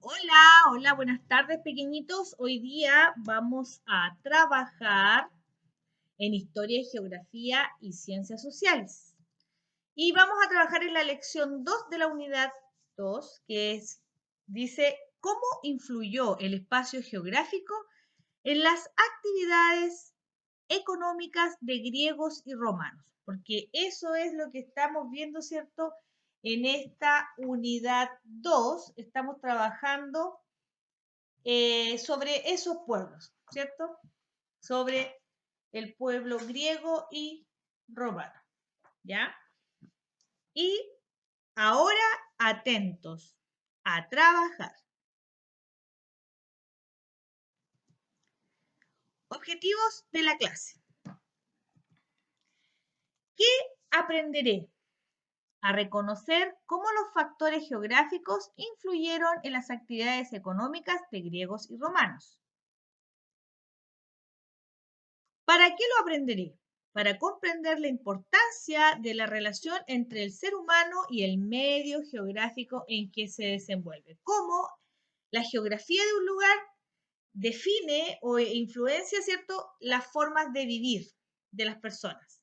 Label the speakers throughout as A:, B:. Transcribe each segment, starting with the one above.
A: Hola, hola, buenas tardes pequeñitos. Hoy día vamos a trabajar en Historia, Geografía y Ciencias Sociales. Y vamos a trabajar en la lección 2 de la unidad 2, dice, ¿cómo influyó el espacio geográfico en las actividades económicas de griegos y romanos? Porque eso es lo que estamos viendo, ¿cierto? En esta unidad 2 estamos trabajando sobre esos pueblos, ¿cierto? Sobre el pueblo griego y romano, ¿ya? Y ahora atentos a trabajar. Objetivos de la clase. ¿Qué aprenderé? A reconocer cómo los factores geográficos influyeron en las actividades económicas de griegos y romanos. ¿Para qué lo aprenderé? Para comprender la importancia de la relación entre el ser humano y el medio geográfico en que se desenvuelve. Cómo la geografía de un lugar define o influencia, ¿cierto?, las formas de vivir de las personas.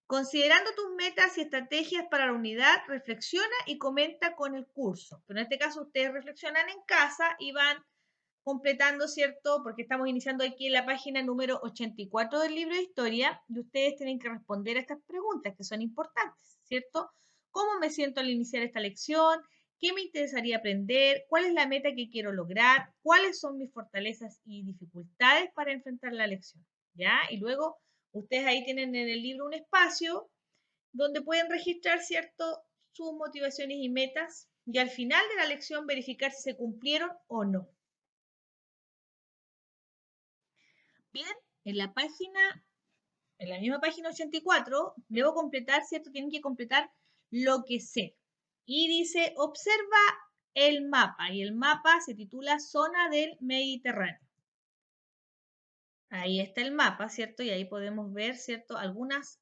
A: Considerando tus metas y estrategias para la unidad, reflexiona y comenta con el curso. Pero en este caso ustedes reflexionan en casa y van completando, ¿cierto? Porque estamos iniciando aquí en la página número 84 del libro de historia y ustedes tienen que responder a estas preguntas que son importantes, ¿cierto? ¿Cómo me siento al iniciar esta lección? ¿Qué me interesaría aprender? ¿Cuál es la meta que quiero lograr? ¿Cuáles son mis fortalezas y dificultades para enfrentar la lección? ¿Ya? Y luego ustedes ahí tienen en el libro un espacio donde pueden registrar, ¿cierto?, sus motivaciones y metas y al final de la lección verificar si se cumplieron o no. Bien, en la misma página 84, debo completar, ¿cierto? Tienen que completar lo que sé. Y dice, observa el mapa. Y el mapa se titula Zona del Mediterráneo. Ahí está el mapa, ¿cierto? Y ahí podemos ver, ¿cierto?, algunos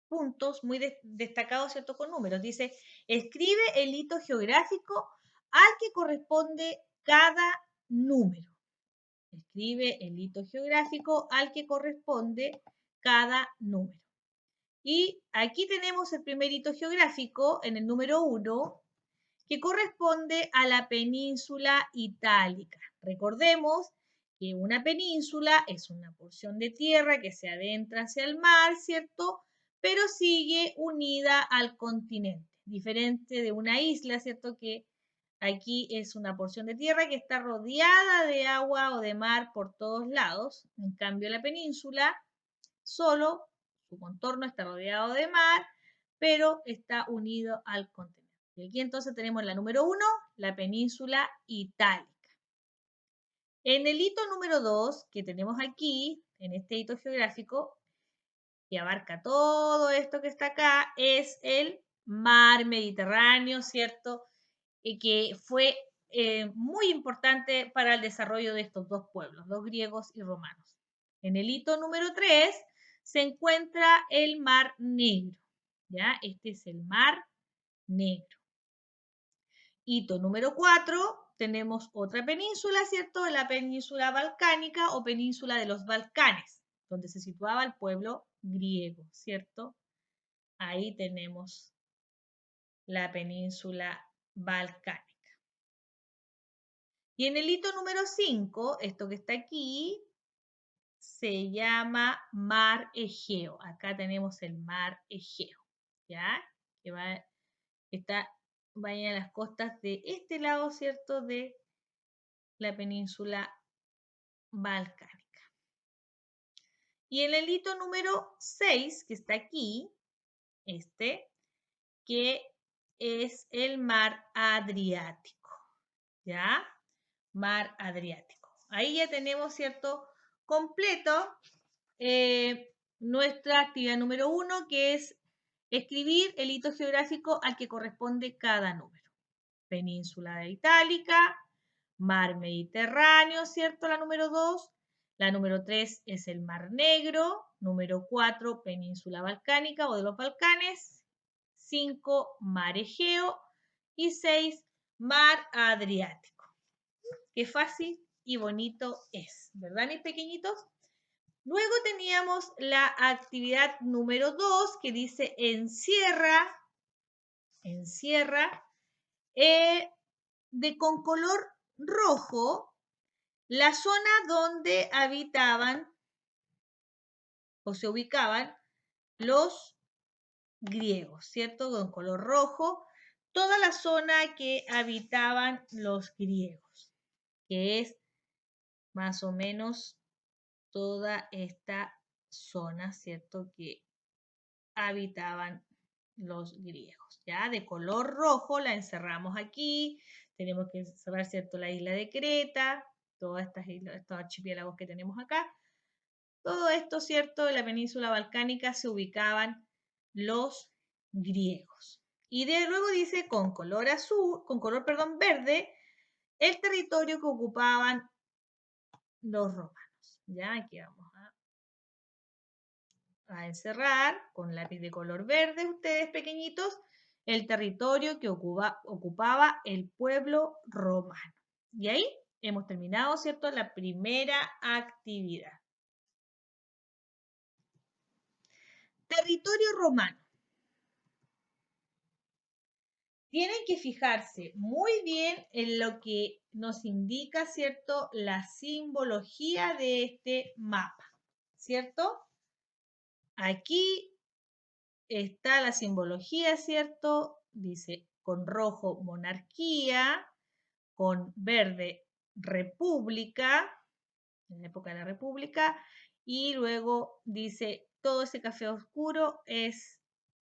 A: puntos muy destacados, ¿cierto?, con números. Dice, escribe el hito geográfico al que corresponde cada número. Escribe el hito geográfico al que corresponde cada número. Y aquí tenemos el primer hito geográfico en el número 1, que corresponde a la península itálica. Recordemos que una península es una porción de tierra que se adentra hacia el mar, ¿cierto? Pero sigue unida al continente, diferente de una isla, ¿cierto? Que aquí es una porción de tierra que está rodeada de agua o de mar por todos lados. En cambio, la península solo, su contorno está rodeado de mar, pero está unido al continente. Y aquí entonces tenemos la número 1, la península itálica. En el hito número 2, que tenemos aquí, en este hito geográfico, que abarca todo esto que está acá, es el mar Mediterráneo, ¿cierto? Y que fue muy importante para el desarrollo de estos dos pueblos, los griegos y romanos. En el hito número 3 se encuentra el Mar Negro, ¿ya? Este es el Mar Negro. Hito número 4, tenemos otra península, ¿cierto? La península balcánica o península de los Balcanes, donde se situaba el pueblo griego, ¿cierto? Ahí tenemos la península balcánica. Y en el hito número 5, esto que está aquí, se llama Mar Egeo. Acá tenemos el Mar Egeo, ¿ya? Que va a las costas de este lado, ¿cierto? De la península balcánica. Y en el hito número 6, que está aquí, que es el Mar Adriático, ¿ya? Mar Adriático. Ahí ya tenemos, ¿cierto?, completo nuestra actividad número 1, que es escribir el hito geográfico al que corresponde cada número. Península Itálica, Mar Mediterráneo, ¿cierto? La número 2. La número 3 es el Mar Negro. Número 4, Península Balcánica o de los Balcanes. 5, Mar Egeo. y 6, mar Adriático. Qué fácil y bonito es, ¿verdad, mis pequeñitos? Luego teníamos la actividad número 2 que dice encierra con color rojo la zona donde habitaban o se ubicaban los griegos, ¿cierto? Con color rojo, toda la zona que habitaban los griegos, que es más o menos toda esta zona, ¿cierto? Que habitaban los griegos, ¿ya? De color rojo la encerramos aquí, tenemos que encerrar, ¿cierto? La isla de Creta, todas estas islas, estos archipiélagos que tenemos acá. Todo esto, ¿cierto? En la península balcánica se ubicaban los griegos. Y luego dice con color azul, con color, perdón, verde, el territorio que ocupaban los romanos. Ya, aquí vamos a encerrar con lápiz de color verde, ustedes pequeñitos, el territorio que ocupaba el pueblo romano. Y ahí hemos terminado, ¿cierto? La primera actividad. Territorio romano. Tienen que fijarse muy bien en lo que nos indica, ¿cierto? La simbología de este mapa, ¿cierto? Aquí está la simbología, ¿cierto? Dice con rojo monarquía, con verde república, en la época de la república, y luego dice todo ese café oscuro es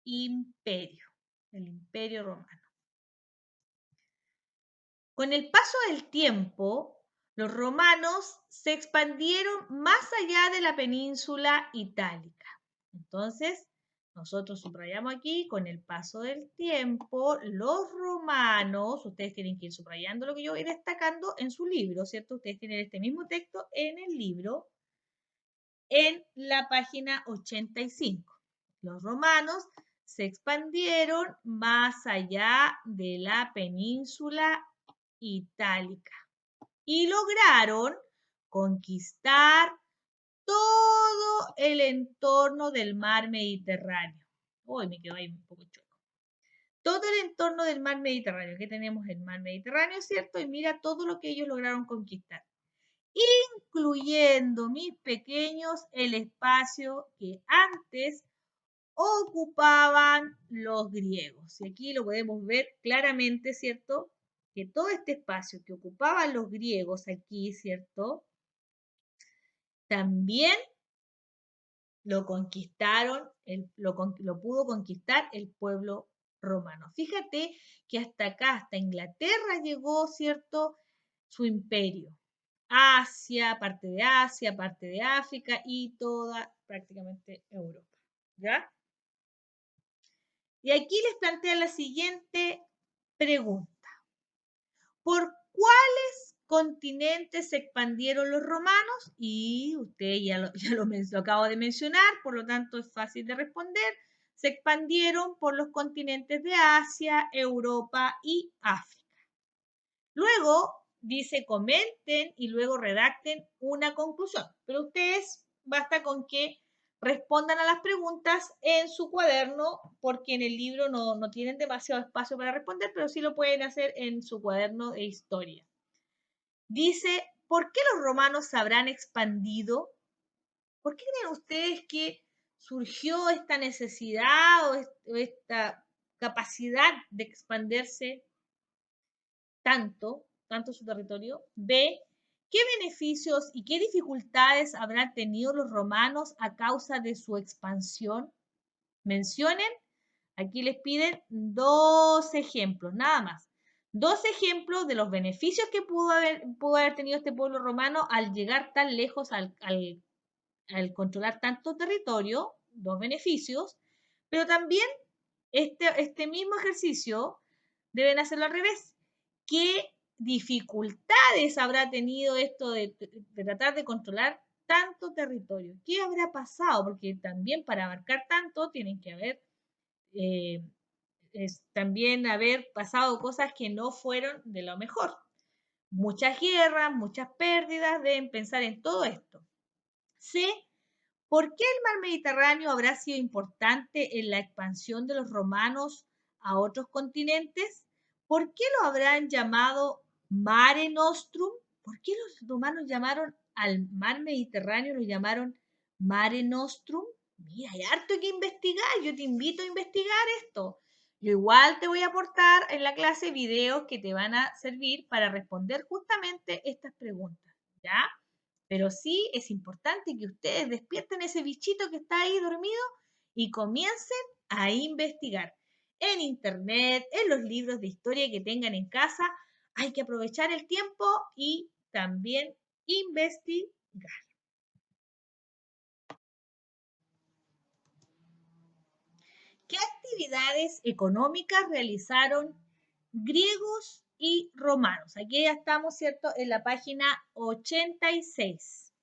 A: imperio, el imperio romano. Con el paso del tiempo, los romanos se expandieron más allá de la península itálica. Entonces, nosotros subrayamos aquí, con el paso del tiempo, los romanos, ustedes tienen que ir subrayando lo que yo voy destacando en su libro, ¿cierto? Ustedes tienen este mismo texto en el libro, en la página 85. Los romanos se expandieron más allá de la península itálica y lograron conquistar todo el entorno del mar Mediterráneo. Uy, me quedó ahí un poco chueco. Todo el entorno del mar Mediterráneo. Aquí tenemos el mar Mediterráneo, ¿cierto? Y mira todo lo que ellos lograron conquistar. Incluyendo, mis pequeños, el espacio que antes ocupaban los griegos. Y aquí lo podemos ver claramente, ¿cierto? Que todo este espacio que ocupaban los griegos aquí, ¿cierto? También lo conquistaron, lo pudo conquistar el pueblo romano. Fíjate que hasta acá, hasta Inglaterra llegó, ¿cierto? Su imperio. Asia, parte de África y toda prácticamente Europa. ¿Ya? Y aquí les planteo la siguiente pregunta. ¿Por cuáles continentes se expandieron los romanos? Y usted lo acabo de mencionar, por lo tanto es fácil de responder. Se expandieron por los continentes de Asia, Europa y África. Luego dice comenten y luego redacten una conclusión. Pero ustedes basta con que respondan a las preguntas en su cuaderno, porque en el libro no tienen demasiado espacio para responder, pero sí lo pueden hacer en su cuaderno de historia. Dice, ¿por qué los romanos se habrán expandido? ¿Por qué creen ustedes que surgió esta necesidad o esta capacidad de expandirse tanto su territorio? B, ¿qué beneficios y qué dificultades habrán tenido los romanos a causa de su expansión? Mencionen, aquí les piden 2 ejemplos, nada más. 2 ejemplos de los beneficios que pudo haber tenido este pueblo romano al llegar tan lejos, al controlar tanto territorio, 2 beneficios, pero también este mismo ejercicio deben hacerlo al revés. ¿Qué dificultades habrá tenido esto de tratar de controlar tanto territorio? ¿Qué habrá pasado? Porque también para abarcar tanto tienen que haber también haber pasado cosas que no fueron de lo mejor. Muchas guerras, muchas pérdidas, deben pensar en todo esto. C. ¿Por qué el mar Mediterráneo habrá sido importante en la expansión de los romanos a otros continentes? ¿Por qué lo habrán llamado Mare Nostrum? ¿Por qué los romanos llamaron al mar Mediterráneo, lo llamaron Mare Nostrum? Mira, hay harto que investigar. Yo te invito a investigar esto. Yo igual te voy a aportar en la clase videos que te van a servir para responder justamente estas preguntas, ¿ya? Pero sí es importante que ustedes despierten ese bichito que está ahí dormido y comiencen a investigar. En internet, en los libros de historia que tengan en casa, hay que aprovechar el tiempo y también investigar. ¿Qué actividades económicas realizaron griegos y romanos? Aquí ya estamos, ¿cierto?, en la página 86.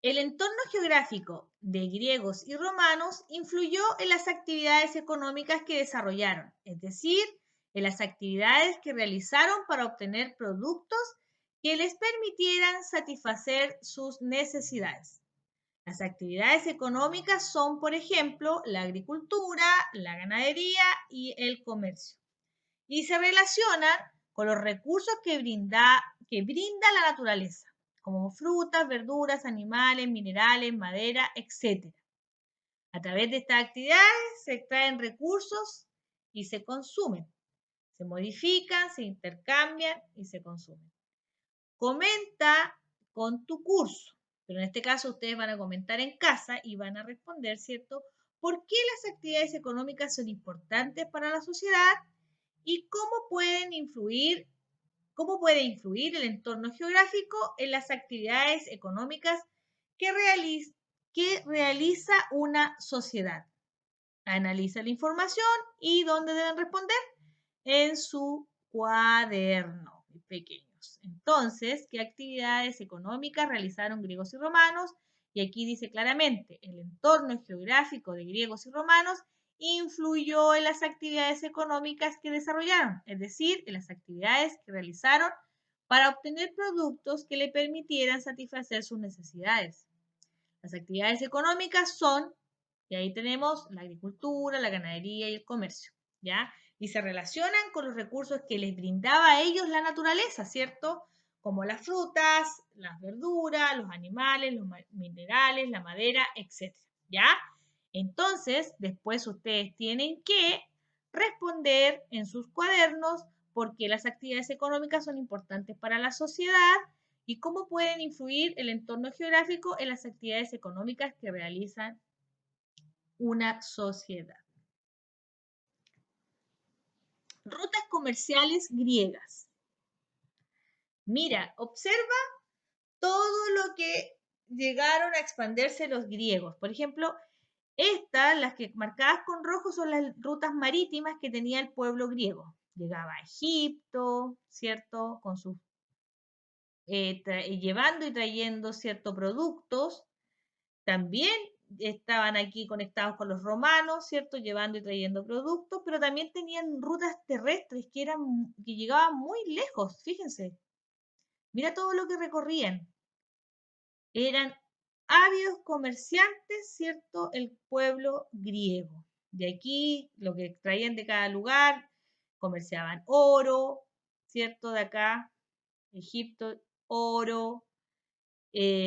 A: El entorno geográfico de griegos y romanos influyó en las actividades económicas que desarrollaron, es decir, en las actividades que realizaron para obtener productos que les permitieran satisfacer sus necesidades. Las actividades económicas son, por ejemplo, la agricultura, la ganadería y el comercio. Y se relacionan con los recursos que brinda la naturaleza, como frutas, verduras, animales, minerales, madera, etc. A través de estas actividades se extraen recursos y se consumen. Se modifican, se intercambian y se consumen. Comenta con tu curso, pero en este caso ustedes van a comentar en casa y van a responder, ¿cierto?, por qué las actividades económicas son importantes para la sociedad y cómo puede influir el entorno geográfico en las actividades económicas que realiza una sociedad. Analiza la información y dónde deben responder en su cuaderno, pequeños. Entonces, ¿qué actividades económicas realizaron griegos y romanos? Y aquí dice claramente, el entorno geográfico de griegos y romanos influyó en las actividades económicas que desarrollaron, es decir, en las actividades que realizaron para obtener productos que le permitieran satisfacer sus necesidades. Las actividades económicas son, y ahí tenemos la agricultura, la ganadería y el comercio, ¿ya? Y se relacionan con los recursos que les brindaba a ellos la naturaleza, ¿cierto? Como las frutas, las verduras, los animales, los minerales, la madera, etc. ¿Ya? Entonces, después ustedes tienen que responder en sus cuadernos por qué las actividades económicas son importantes para la sociedad y cómo pueden influir el entorno geográfico en las actividades económicas que realizan una sociedad. Rutas comerciales griegas. Mira, observa todo lo que llegaron a expandirse los griegos. Por ejemplo, estas, las que marcadas con rojo, son las rutas marítimas que tenía el pueblo griego. Llegaba a Egipto, ¿cierto? Con sus, llevando y trayendo ciertos productos. También estaban aquí conectados con los romanos, ¿cierto? Llevando y trayendo productos, pero también tenían rutas terrestres que llegaban muy lejos, fíjense. Mira todo lo que recorrían. Eran ávidos comerciantes, ¿cierto? El pueblo griego. De aquí, lo que traían de cada lugar, comerciaban oro, ¿cierto? De acá, Egipto, oro.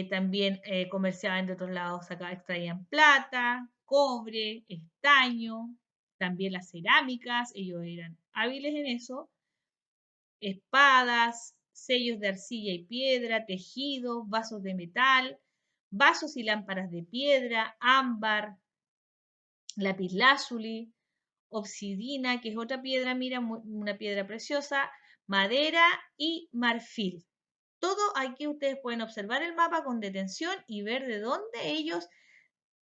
A: También comerciaban de otros lados, acá extraían plata, cobre, estaño, también las cerámicas, ellos eran hábiles en eso, espadas, sellos de arcilla y piedra, tejidos, vasos de metal, vasos y lámparas de piedra, ámbar, lapislázuli, obsidina, que es otra piedra, mira, una piedra preciosa, madera y marfil. Todo aquí ustedes pueden observar el mapa con detención y ver de dónde ellos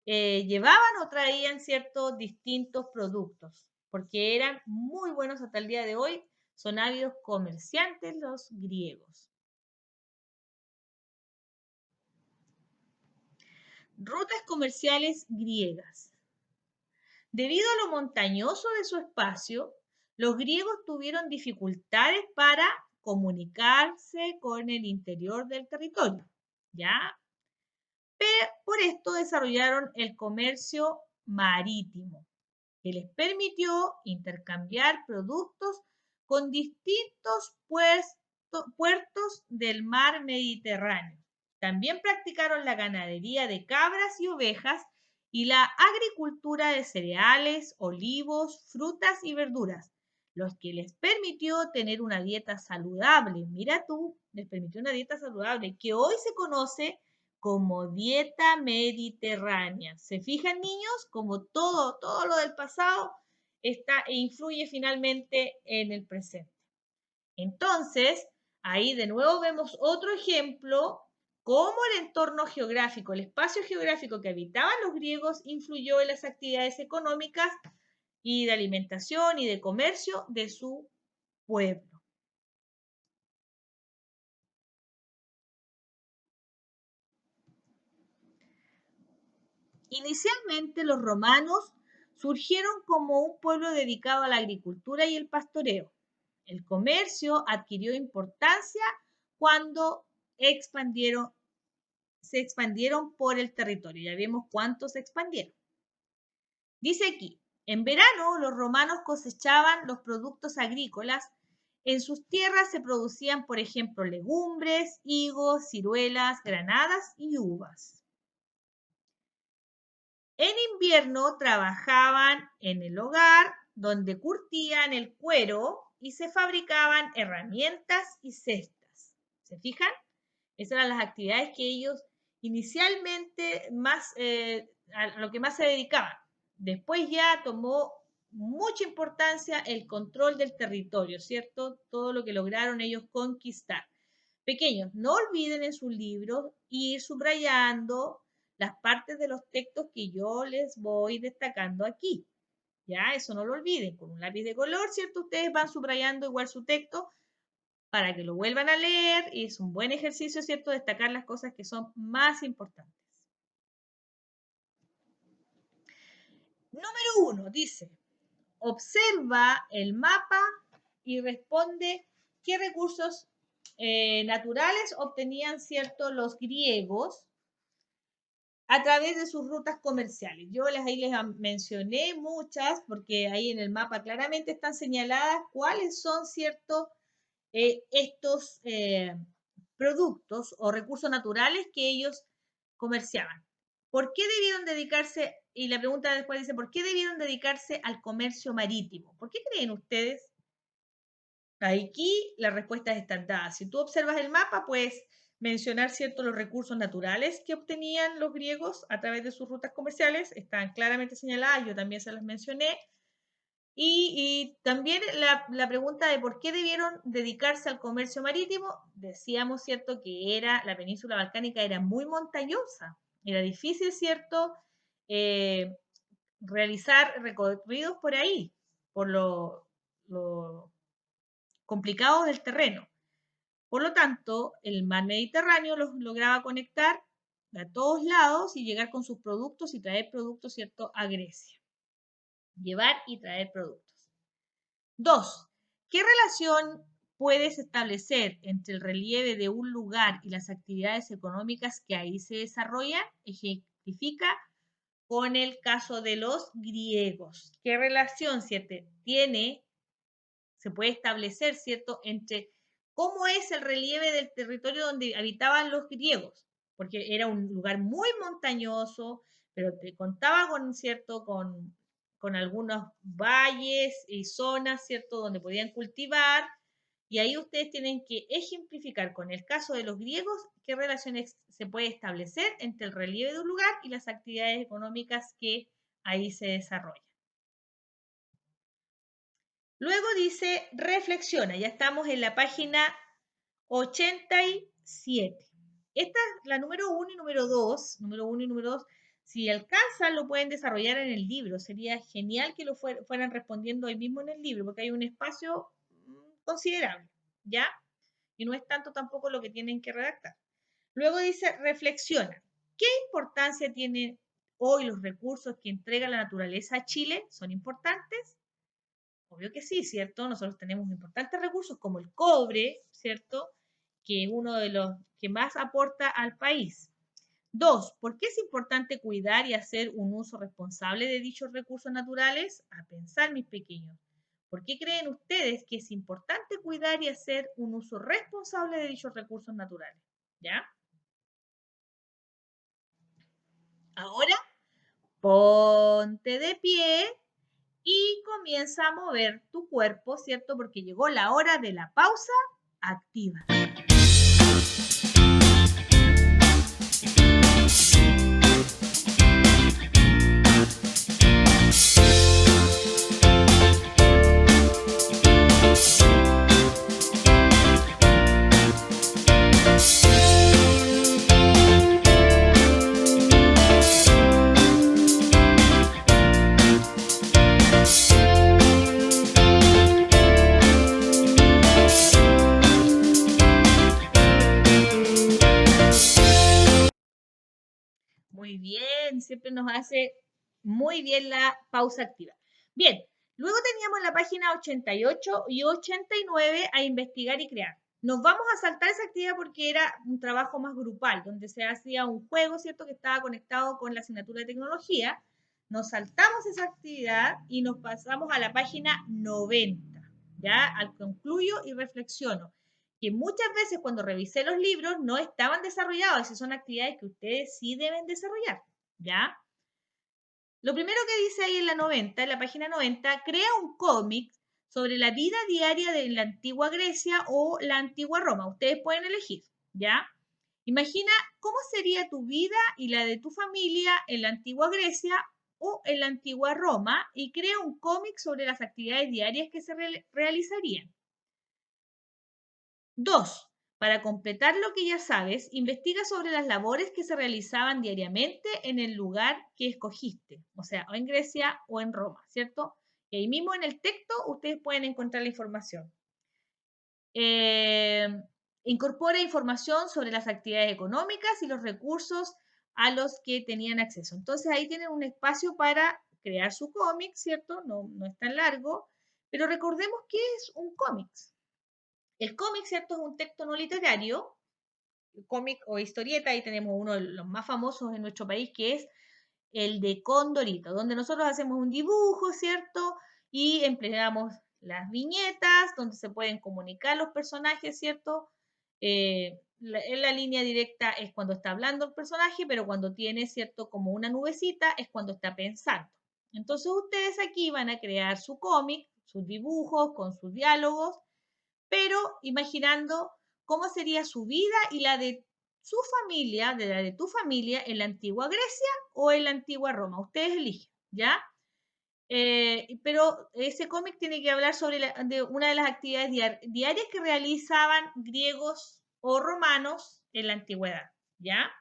A: llevaban o traían ciertos distintos productos, porque eran muy buenos hasta el día de hoy, son ávidos comerciantes los griegos. Rutas comerciales griegas. Debido a lo montañoso de su espacio, los griegos tuvieron dificultades para comunicarse con el interior del territorio, ¿ya? Pero por esto desarrollaron el comercio marítimo, que les permitió intercambiar productos con distintos puertos del mar Mediterráneo. También practicaron la ganadería de cabras y ovejas y la agricultura de cereales, olivos, frutas y verduras, lo que les permitió tener una dieta saludable. Mira tú, les permitió una dieta saludable que hoy se conoce como dieta mediterránea. ¿Se fijan, niños? Como todo lo del pasado está e influye finalmente en el presente. Entonces, ahí de nuevo vemos otro ejemplo, cómo el entorno geográfico, el espacio geográfico que habitaban los griegos influyó en las actividades económicas y de alimentación y de comercio de su pueblo. Inicialmente los romanos surgieron como un pueblo dedicado a la agricultura y el pastoreo. El comercio adquirió importancia cuando se expandieron por el territorio. Ya vemos cuántos se expandieron. Dice aquí, en verano los romanos cosechaban los productos agrícolas. En sus tierras se producían, por ejemplo, legumbres, higos, ciruelas, granadas y uvas. En invierno trabajaban en el hogar, donde curtían el cuero y se fabricaban herramientas y cestas. ¿Se fijan? Esas eran las actividades que ellos inicialmente a lo que más se dedicaban. Después ya tomó mucha importancia el control del territorio, ¿cierto? Todo lo que lograron ellos conquistar. Pequeños, no olviden en sus libros ir subrayando las partes de los textos que yo les voy destacando aquí. Ya, eso no lo olviden. Con un lápiz de color, ¿cierto? Ustedes van subrayando igual su texto para que lo vuelvan a leer y es un buen ejercicio, ¿cierto? Destacar las cosas que son más importantes. Número 1, dice, observa el mapa y responde qué recursos naturales obtenían, ¿cierto?, los griegos a través de sus rutas comerciales. Yo ahí les mencioné muchas porque ahí en el mapa claramente están señaladas cuáles son, ¿cierto?, estos productos o recursos naturales que ellos comerciaban. ¿Por qué debieron dedicarse? Y la pregunta después dice, ¿por qué debieron dedicarse al comercio marítimo? ¿Por qué creen ustedes? Aquí las respuestas están dadas. Si tú observas el mapa, puedes mencionar ciertos los recursos naturales que obtenían los griegos a través de sus rutas comerciales. Están claramente señaladas, yo también se las mencioné. Y también la pregunta de por qué debieron dedicarse al comercio marítimo, decíamos, ¿cierto?, que la península balcánica era muy montañosa, era difícil, ¿cierto?, realizar recorridos por ahí, por lo complicado del terreno. Por lo tanto, el mar Mediterráneo los lograba conectar a todos lados y llegar con sus productos y traer productos, ¿cierto?, a Grecia. Llevar y traer productos. 2. ¿Qué relación puedes establecer entre el relieve de un lugar y las actividades económicas que ahí se desarrollan? Ejemplifica con el caso de los griegos. ¿Qué relación se puede establecer, ¿cierto?, entre cómo es el relieve del territorio donde habitaban los griegos? Porque era un lugar muy montañoso, pero te contaba con algunos valles y zonas, ¿cierto?, donde podían cultivar. Y ahí ustedes tienen que ejemplificar con el caso de los griegos qué relaciones se puede establecer entre el relieve de un lugar y las actividades económicas que ahí se desarrollan. Luego dice, reflexiona, ya estamos en la página 87. Esta es la número 1 y número 2. Número 1 y número 2. Si alcanzan, lo pueden desarrollar en el libro. Sería genial que lo fueran respondiendo ahí mismo en el libro, porque hay un espacio considerable, ¿ya? Y no es tanto tampoco lo que tienen que redactar. Luego dice, reflexiona. ¿Qué importancia tiene hoy los recursos que entrega la naturaleza a Chile son importantes? Obvio que sí, ¿cierto? Nosotros tenemos importantes recursos como el cobre, ¿cierto? Que es uno de los que más aporta al país. 2. ¿Por qué es importante cuidar y hacer un uso responsable de dichos recursos naturales? A pensar, mis pequeños. ¿Por qué creen ustedes que es importante cuidar y hacer un uso responsable de dichos recursos naturales? ¿Ya? Ahora, ponte de pie y comienza a mover tu cuerpo, ¿cierto? Porque llegó la hora de la pausa activa. Muy bien, siempre nos hace muy bien la pausa activa. Bien, luego teníamos la página 88 y 89 a investigar y crear. Nos vamos a saltar esa actividad porque era un trabajo más grupal, donde se hacía un juego, ¿cierto?, que estaba conectado con la asignatura de tecnología. Nos saltamos esa actividad y nos pasamos a la página 90. Ya, al concluyo y reflexiono que muchas veces cuando revisé los libros no estaban desarrollados. Esas son actividades que ustedes sí deben desarrollar, ¿ya? Lo primero que dice ahí en la 90, en la página 90, crea un cómic sobre la vida diaria de la antigua Grecia o la antigua Roma. Ustedes pueden elegir, ¿ya? Imagina cómo sería tu vida y la de tu familia en la antigua Grecia o en la antigua Roma y crea un cómic sobre las actividades diarias que se realizarían. 2. Para completar lo que ya sabes, investiga sobre las labores que se realizaban diariamente en el lugar que escogiste, o sea, o en Grecia o en Roma, ¿cierto? Y ahí mismo en el texto ustedes pueden encontrar la información. Incorpora información sobre las actividades económicas y los recursos a los que tenían acceso. Entonces ahí tienen un espacio para crear su cómic, ¿cierto? No es tan largo, pero recordemos que es un cómic. El cómic, ¿cierto? Es un texto no literario, cómic o historieta, ahí tenemos uno de los más famosos en nuestro país, que es el de Condorito, donde nosotros hacemos un dibujo, ¿cierto? Y empleamos las viñetas, donde se pueden comunicar los personajes, ¿cierto? En la línea directa es cuando está hablando el personaje, pero cuando tiene, ¿cierto? Como una nubecita es cuando está pensando. Entonces ustedes aquí van a crear su cómic, sus dibujos, con sus diálogos, pero imaginando cómo sería su vida y la de su familia, de la de tu familia en la antigua Grecia o en la antigua Roma. Ustedes eligen, ¿ya? Pero ese cómic tiene que hablar sobre de una de las actividades diarias que realizaban griegos o romanos en la antigüedad, ¿ya?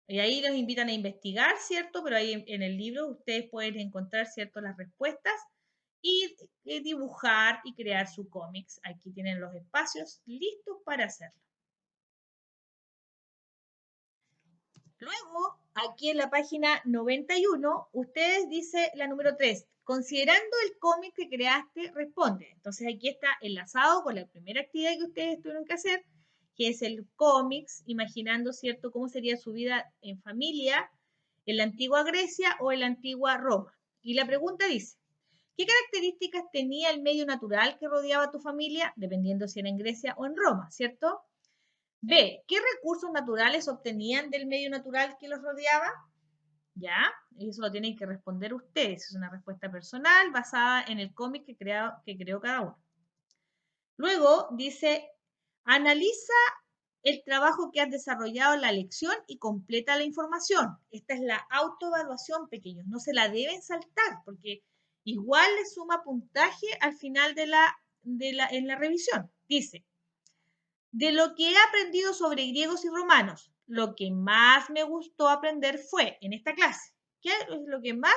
A: Y ahí los invitan a investigar, ¿cierto? Pero ahí en el libro ustedes pueden encontrar, ¿cierto?, las respuestas y dibujar y crear su cómics. Aquí tienen los espacios listos para hacerlo. Luego, aquí en la página 91, ustedes dice la número 3, considerando el cómic que creaste, responde. Entonces aquí está enlazado con la primera actividad que ustedes tuvieron que hacer, que es el cómics, imaginando, ¿cierto?, cómo sería su vida en familia en la antigua Grecia o en la antigua Roma. Y la pregunta dice, ¿qué características tenía el medio natural que rodeaba a tu familia, dependiendo si era en Grecia o en Roma, ¿cierto? B, ¿qué recursos naturales obtenían del medio natural que los rodeaba? ¿Ya? Eso lo tienen que responder ustedes. Es una respuesta personal basada en el cómic que creó cada uno. Luego dice, analiza el trabajo que has desarrollado en la lección y completa la información. Esta es la autoevaluación, pequeños. No se la deben saltar porque igual le suma puntaje al final en la revisión. Dice, de lo que he aprendido sobre griegos y romanos, lo que más me gustó aprender fue en esta clase. ¿Qué es lo que más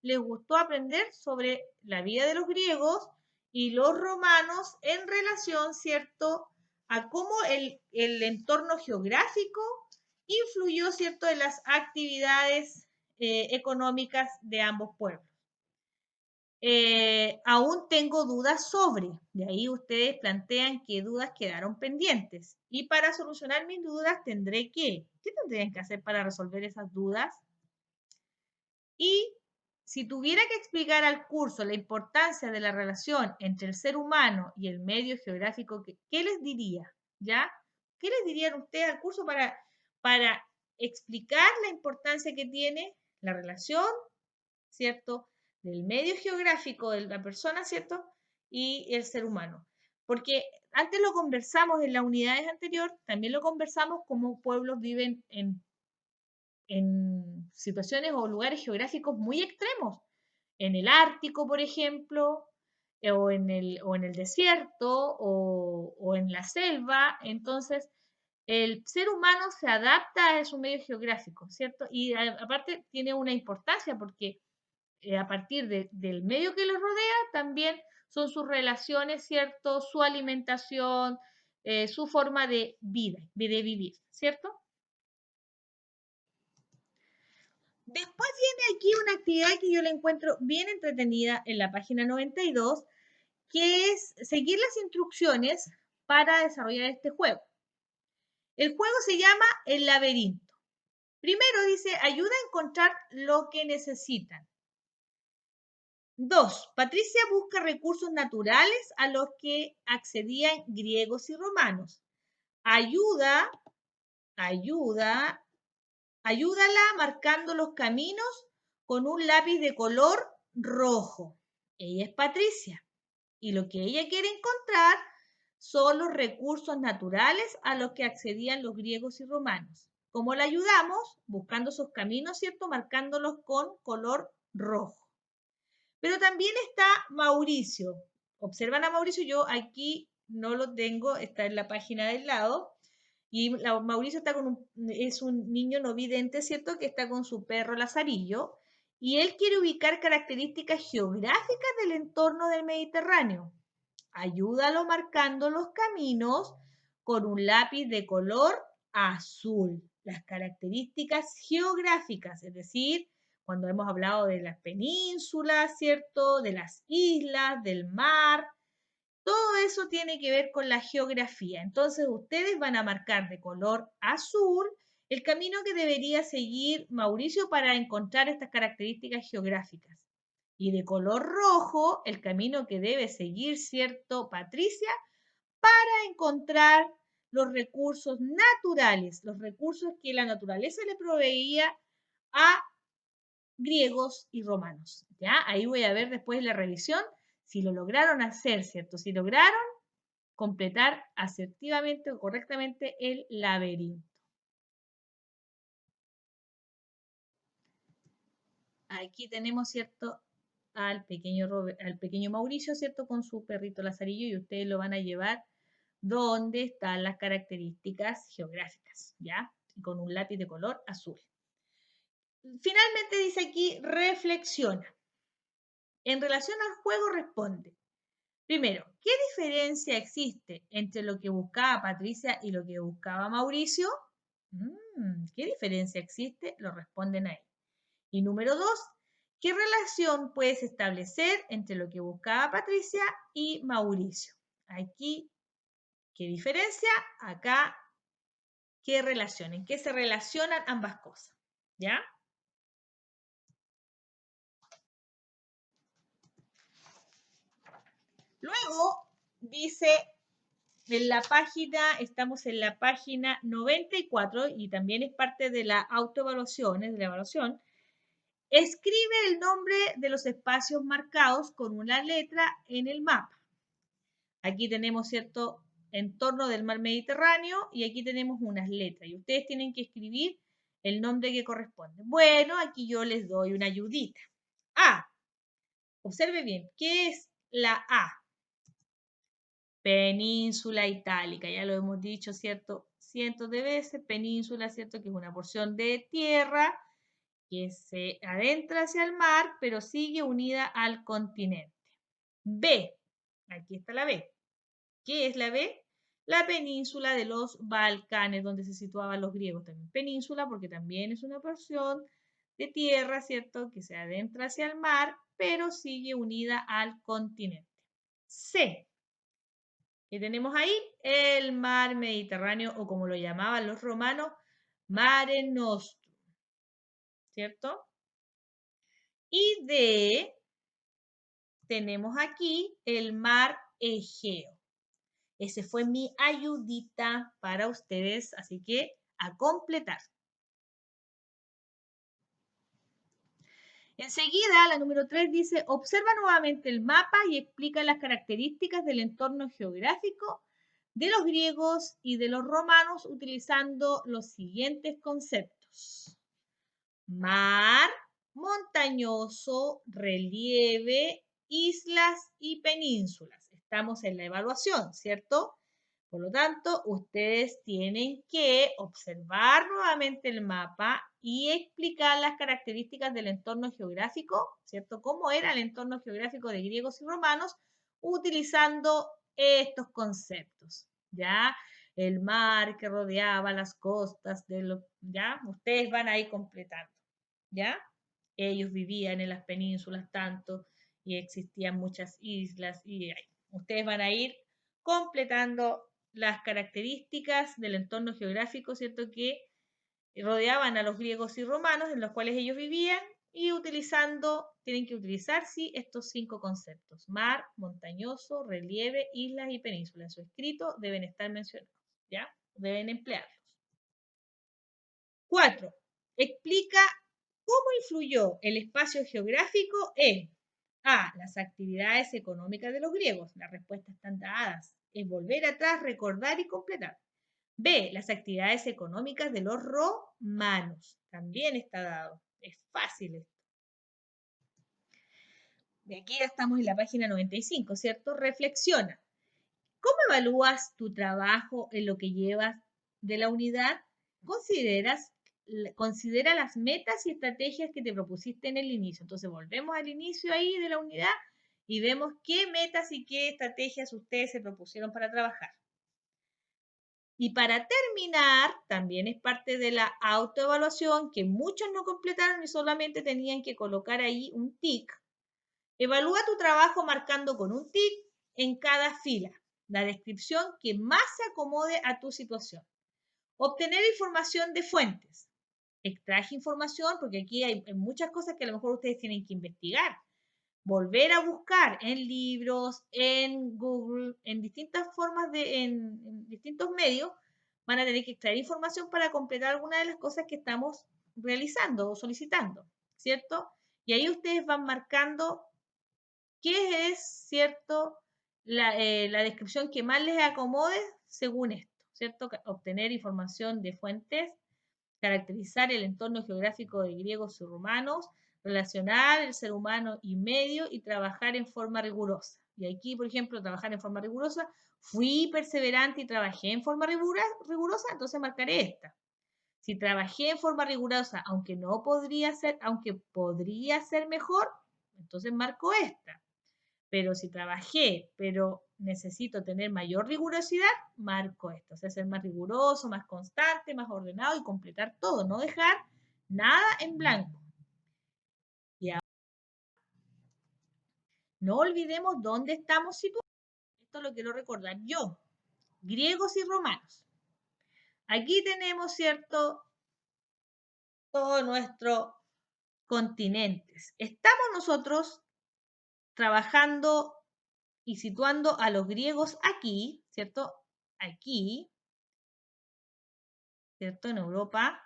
A: les gustó aprender sobre la vida de los griegos y los romanos en relación, ¿cierto?, a cómo el entorno geográfico influyó, ¿cierto?, en las actividades económicas de ambos pueblos. Aún tengo dudas sobre, de ahí ustedes plantean qué dudas quedaron pendientes. Y para solucionar mis dudas ¿qué tendrían que hacer para resolver esas dudas? Y si tuviera que explicar al curso la importancia de la relación entre el ser humano y el medio geográfico, ¿qué les diría? ¿Ya? ¿Qué les dirían ustedes al curso para explicar la importancia que tiene la relación, ¿cierto? Del medio geográfico de la persona, ¿cierto? Y el ser humano. Porque antes lo conversamos en las unidades anteriores, también lo conversamos cómo pueblos viven en situaciones o lugares geográficos muy extremos. En el Ártico, por ejemplo, o en el desierto, o en la selva. Entonces, el ser humano se adapta a su medio geográfico, ¿cierto? Y aparte tiene una importancia porque a partir del medio que los rodea, también son sus relaciones, ¿cierto? Su alimentación, su forma de vida, de vivir, ¿cierto? Después viene aquí una actividad que yo la encuentro bien entretenida en la página 92, que es seguir las instrucciones para desarrollar este juego. El juego se llama El laberinto. Primero dice, ayuda a encontrar lo que necesitan. 2. Patricia busca recursos naturales a los que accedían griegos y romanos. Ayúdala marcando los caminos con un lápiz de color rojo. Ella es Patricia y lo que ella quiere encontrar son los recursos naturales a los que accedían los griegos y romanos. ¿Cómo la ayudamos? Buscando esos caminos, ¿cierto? Marcándolos con color rojo. Pero también está Mauricio. Observan a Mauricio, yo aquí no lo tengo, está en la página del lado. Y Mauricio es un niño no vidente, ¿cierto? Que está con su perro Lazarillo. Y él quiere ubicar características geográficas del entorno del Mediterráneo. Ayúdalo marcando los caminos con un lápiz de color azul. Las características geográficas, es decir, cuando hemos hablado de las penínsulas, ¿cierto? De las islas, del mar. Todo eso tiene que ver con la geografía. Entonces ustedes van a marcar de color azul el camino que debería seguir Mauricio para encontrar estas características geográficas. Y de color rojo el camino que debe seguir, ¿cierto, Patricia? Para encontrar los recursos naturales, los recursos que la naturaleza le proveía a griegos y romanos. ¿Ya? Ahí voy a ver después la revisión si lo lograron hacer, ¿cierto? Si lograron completar asertivamente o correctamente el laberinto. Aquí tenemos, ¿cierto? Al pequeño Mauricio, ¿cierto? Con su perrito Lazarillo y ustedes lo van a llevar donde están las características geográficas, ¿ya? Y con un lápiz de color azul. Finalmente dice aquí, reflexiona. En relación al juego responde. Primero, ¿qué diferencia existe entre lo que buscaba Patricia y lo que buscaba Mauricio? ¿Qué diferencia existe? Lo responden ahí. Y número 2, ¿qué relación puedes establecer entre lo que buscaba Patricia y Mauricio? Aquí, ¿qué diferencia? Acá, ¿qué relación? ¿En qué se relacionan ambas cosas? ¿Ya? Luego dice en la página, estamos en la página 94 y también es parte de la autoevaluación, es de la evaluación. Escribe el nombre de los espacios marcados con una letra en el mapa. Aquí tenemos cierto entorno del mar Mediterráneo y aquí tenemos unas letras y ustedes tienen que escribir el nombre que corresponde. Bueno, aquí yo les doy una ayudita. A. Observe bien, ¿qué es la A? Península Itálica, ya lo hemos dicho, ¿cierto? Cientos de veces, península, ¿cierto? Que es una porción de tierra que se adentra hacia el mar, pero sigue unida al continente. B, aquí está la B. ¿Qué es la B? La península de los Balcanes, donde se situaban los griegos también. Península porque también es una porción de tierra, ¿cierto? Que se adentra hacia el mar, pero sigue unida al continente. C. ¿Qué tenemos ahí? El mar Mediterráneo, o como lo llamaban los romanos, Mare Nostrum, ¿cierto? Y D, tenemos aquí el mar Egeo. Ese fue mi ayudita para ustedes, así que a completar. Enseguida, la número 3 dice, observa nuevamente el mapa y explica las características del entorno geográfico de los griegos y de los romanos utilizando los siguientes conceptos. Mar, montañoso, relieve, islas y penínsulas. Estamos en la evaluación, ¿cierto? Por lo tanto, ustedes tienen que observar nuevamente el mapa y explicar las características del entorno geográfico, ¿cierto? Cómo era el entorno geográfico de griegos y romanos utilizando estos conceptos, ¿ya? El mar que rodeaba las costas, ¿ya? Ustedes van a ir completando, ¿ya? Ellos vivían en las penínsulas tanto y existían muchas islas y ustedes van a ir completando las características del entorno geográfico, ¿cierto? Que rodeaban a los griegos y romanos, en los cuales ellos vivían, y tienen que utilizar, sí, estos 5 conceptos: mar, montañoso, relieve, islas y península. En su escrito deben estar mencionados, ¿ya? Deben emplearlos. 4. Explica cómo influyó el espacio geográfico en A. Las actividades económicas de los griegos. Las respuestas están dadas. Es volver atrás, recordar y completar. B. Las actividades económicas de los romanos. También está dado. Es fácil esto. De aquí ya estamos en la página 95, ¿cierto? Reflexiona. ¿Cómo evalúas tu trabajo en lo que llevas de la unidad? Considera las metas y estrategias que te propusiste en el inicio. Entonces volvemos al inicio ahí de la unidad y vemos qué metas y qué estrategias ustedes se propusieron para trabajar. Y para terminar, también es parte de la autoevaluación que muchos no completaron y solamente tenían que colocar ahí un tic. Evalúa tu trabajo marcando con un tic en cada fila la descripción que más se acomode a tu situación. Obtener información de fuentes. Extraje información porque aquí hay muchas cosas que a lo mejor ustedes tienen que investigar. Volver a buscar en libros, en Google, en distintas formas, en distintos medios, van a tener que extraer información para completar algunas de las cosas que estamos realizando o solicitando, ¿cierto? Y ahí ustedes van marcando qué es, ¿cierto? La descripción que más les acomode según esto, ¿cierto? Obtener información de fuentes, caracterizar el entorno geográfico de griegos y romanos, relacionar el ser humano y medio y trabajar en forma rigurosa. Y aquí, por ejemplo, trabajar en forma rigurosa, fui perseverante y trabajé en forma rigurosa, entonces marcaré esta. Si trabajé en forma rigurosa, aunque podría ser mejor, entonces marco esta. Pero si trabajé, pero necesito tener mayor rigurosidad, marco esto. O sea, ser más riguroso, más constante, más ordenado y completar todo. No dejar nada en blanco. Y ahora, no olvidemos dónde estamos situados. Esto lo quiero recordar yo. Griegos y romanos. Aquí tenemos, ¿cierto? Todos nuestros continentes. Estamos nosotros trabajando y situando a los griegos aquí, ¿cierto? Aquí, ¿cierto? En Europa.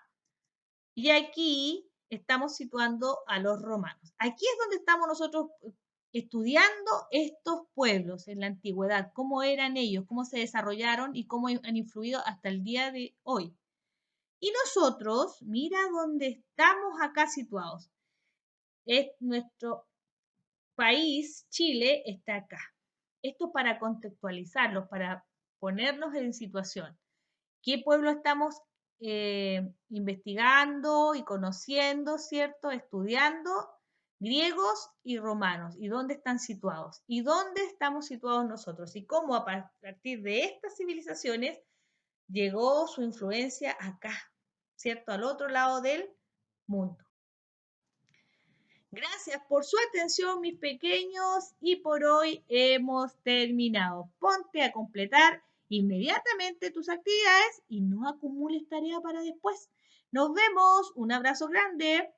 A: Y aquí estamos situando a los romanos. Aquí es donde estamos nosotros estudiando estos pueblos en la antigüedad, cómo eran ellos, cómo se desarrollaron y cómo han influido hasta el día de hoy. Y nosotros, mira dónde estamos acá situados. Nuestro país, Chile, está acá. Esto para contextualizarlos, para ponernos en situación. ¿Qué pueblo estamos investigando y conociendo, ¿cierto? Estudiando griegos y romanos, y dónde están situados, y dónde estamos situados nosotros, y cómo a partir de estas civilizaciones llegó su influencia acá, ¿cierto? Al otro lado del mundo. Gracias por su atención, mis pequeños, y por hoy hemos terminado. Ponte a completar inmediatamente tus actividades y no acumules tarea para después. Nos vemos. Un abrazo grande.